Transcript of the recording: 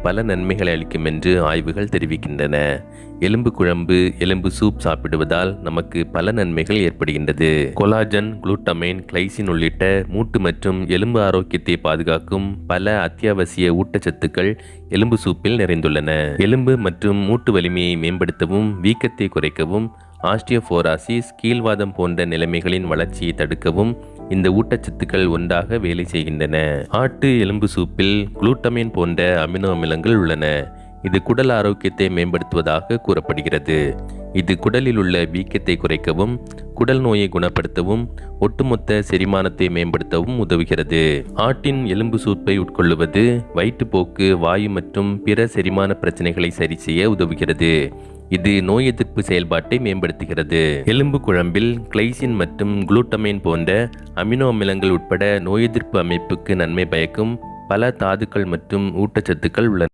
பல நன்மைகளை அளிக்கும் என்று ஆய்வுகள் தெரிவிக்கின்றன. எலும்பு குழம்பு, எலும்பு சூப் சாப்பிடுவதால் நமக்கு பல நன்மைகள் ஏற்படுகின்றது. கொலாஜன், குளுட்டமைன், கிளைசின் உள்ளிட்ட மூட்டு மற்றும் எலும்பு ஆரோக்கியத்தை பாதுகாக்கும் பல அத்தியாவசிய ஊட்டச்சத்துக்கள் எலும்பு சூப்பில் நிறைந்துள்ளன. எலும்பு மற்றும் மூட்டு வலிமையை மேம்படுத்தவும், வீக்கத்தை குறைக்கவும், ஆஸ்டியோபோரோசிஸ், கீல்வாதம் போன்ற நிலைமைகளின் வளர்ச்சியை தடுக்கவும் இந்த ஊட்டச்சத்துக்கள் ஒன்றாக வேலை செய்கின்றன. ஆட்டு எலும்பு சூப்பில் குளுட்டமைன் போன்ற அமினோ அமிலங்கள் உள்ளன. இது குடல் ஆரோக்கியத்தை மேம்படுத்துவதாக கூறப்படுகிறது. இது குடலில் உள்ள வீக்கத்தை குறைக்கவும், குடல் நோயை குணப்படுத்தவும், ஒட்டுமொத்த செரிமானத்தை மேம்படுத்தவும் உதவுகிறது. ஆட்டின் எலும்பு சூப்பை உட்கொள்ளுவது வயிற்றுப்போக்கு, வாயு மற்றும் பிற செரிமான பிரச்சனைகளை சரி செய்ய உதவுகிறது. இது நோய் எதிர்ப்பு செயல்பாட்டை மேம்படுத்துகிறது. எலும்பு குழம்பில் கிளைசின் மற்றும் குளுட்டமைன் போன்ற அமினோ அமிலங்கள் உட்பட நோய் எதிர்ப்பு அமைப்புக்கு நன்மை பயக்கும் பல தாதுக்கள் மற்றும் ஊட்டச்சத்துக்கள் உள்ளன.